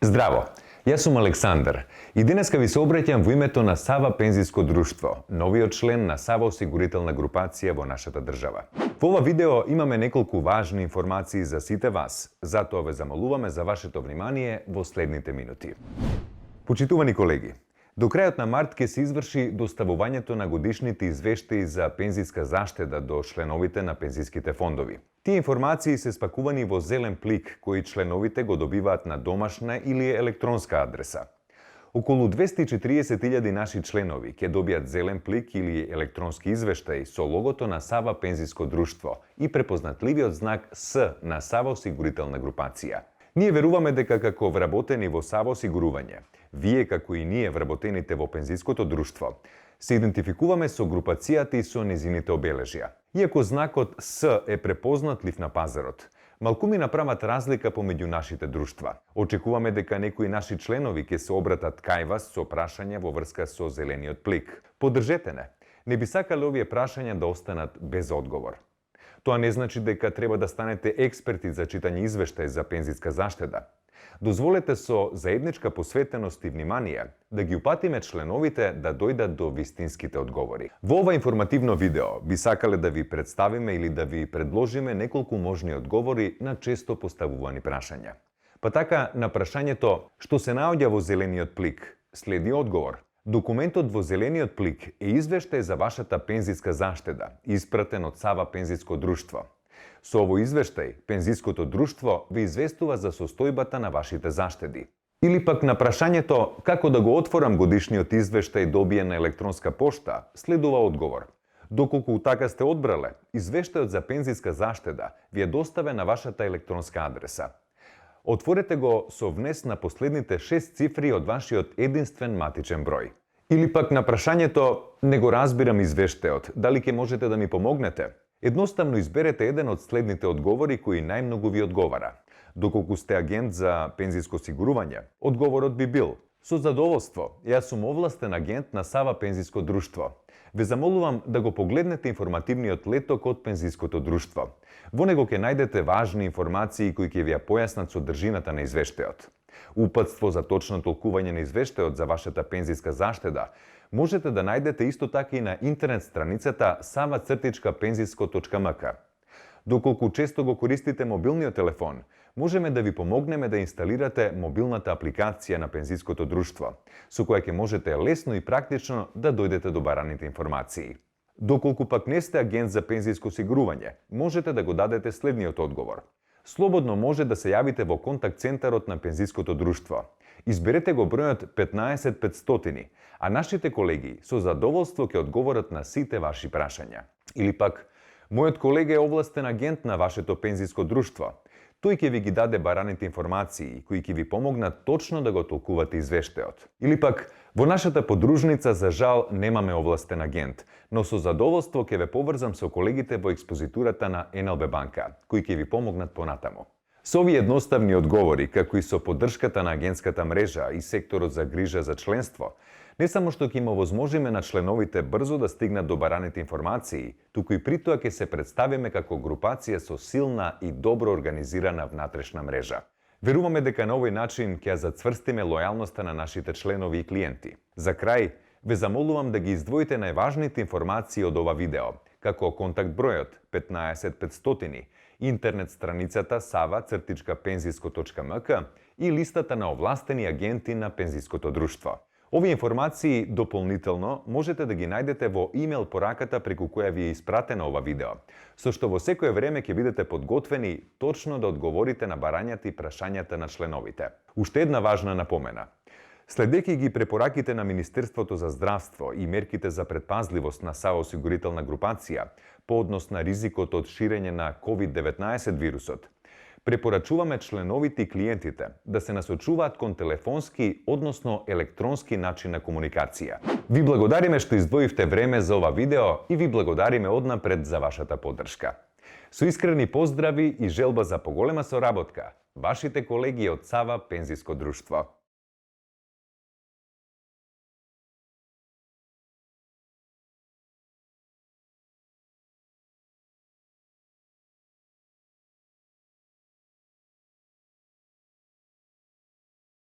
Здраво, јас сум Александар и денеска ви се обраќам во името на Сава пензиско друштво, новиот член на Сава осигурителна групација во нашата држава. Во ова видео имаме неколку важни информации за сите вас, затоа ве замолуваме за вашето внимание во следните минути. Почитувани колеги, до крајот на март ќе се изврши доставувањето на годишните извештаи за пензиска заштеда до членовите на пензиските фондови. Тие информации се спакувани во зелен плик кој членовите го добиваат на домашна или електронска адреса. Околу 240.000 наши членови ќе добијат зелен плик или електронски извештај со логото на Сава пензиско друштво и препознатливиот знак С на Сава осигурителна групација. Ние веруваме дека како вработени во Сава осигурување, вие како и ние вработените во пензиското друштво, се идентификуваме со групацијата и со незините обележја. Иако знакот С е препознатлив на пазарот, малкуми направат разлика помеѓу нашите друштва. Очекуваме дека некои наши членови ќе се обратат кај вас со прашања во врска со зелениот плик. Поддржете не. Не би сакале овие прашања да останат без одговор. Тоа не значи дека треба да станете експерти за читање извештај за пензиска заштеда. Дозволете со заедничка посветеност и внимание да ги упатиме членовите да дојдат до вистинските одговори. Во ова информативно видео би сакале да ви представиме или да ви предложиме неколку можни одговори на често поставувани прашања. Па така, на прашањето што се наоѓа во зелениот плик, следи одговор. Документот во зелениот плик е извештај за вашата пензиска заштеда, испратен од Сава пензиско друштво. Со овој извештај, пензиското друштво ви известува за состојбата на вашите заштеди. Или пак на прашањето како да го отворам годишниот извештај добиен на електронска пошта, следува одговор. Доколку така сте одбрале, извештајот за пензиска заштеда ви е доставен на вашата електронска адреса. Отворете го со внес на последните 6 цифри од вашиот единствен матичен број. Или пак на прашањето не го разбирам извештајот, дали ќе можете да ми помогнете? Едноставно изберете еден од следните одговори кои најмногу ви одговара. Доколку сте агент за пензиско осигурување, одговорот би бил: со задоволство, јас сум овластен агент на Сава пензиско друштво. Ве замолувам да го погледнете информативниот леток од пензиското друштво. Во него ќе најдете важни информации кои ќе ви ја појаснат содржината на извештајот. Упатство за точно толкување на извештајот за вашата пензиска заштеда можете да најдете исто така и на интернет страницата sava-penzijsko.mk. Доколку често го користите мобилниот телефон, можеме да ви помогнеме да инсталирате мобилната апликација на пензиското друштво, со која ќе можете лесно и практично да дојдете до бараните информации. Доколку пак не сте агент за пензиско осигурување, можете да го дадете следниот одговор. Слободно може да се јавите во контакт центарот на пензиското друштво. Изберете го бројот 15500, а нашите колеги со задоволство ќе одговорат на сите ваши прашања. Или пак, мојот колега е овластен агент на вашето пензиско друштво. Тој ќе ви ги даде бараните информации кои ќе ви помогнат точно да го толкувате извештајот. Или пак, во нашата подружница за жал немаме овластен агент, но со задоволство ќе ве поврзам со колегите во експозитурата на НЛБ банка, кои ќе ви помогнат понатаму. Со овие едноставни одговори, како и со поддршката на агентската мрежа и секторот за грижа за членство, не само што ќе им овозможиме на членовите брзо да стигнат до бараните информации, туку и при тоа ќе се представиме како групација со силна и добро организирана внатрешна мрежа. Веруваме дека на овој начин ќе зацврстиме лојалноста на нашите членови и клиенти. За крај, ве замолувам да ги издвоите најважните информации од ова видео, како контакт бројот 15500, интернет страницата sava-penzijsko.mk и листата на овластени агенти на пензиското друштво. Овие информации дополнително можете да ги најдете во имејл пораката преку која ви е испратена ова видео, со што во секое време ќе бидете подготвени точно да одговорите на барањата и прашањата на членовите. Уште една важна напомена. Следејќи ги препораките на Министерството за здравство и мерките за претпазливост на Сава осигурителна групација по однос на ризикот од ширење на COVID-19 вирусот, препорачуваме членовите и клиентите да се насочуваат кон телефонски, односно електронски начин на комуникација. Ви благодариме што издвоивте време за ова видео и ви благодариме однапред за вашата поддршка. Со искрени поздрави и желба за поголема соработка, вашите колеги од Сава пензиско друштво.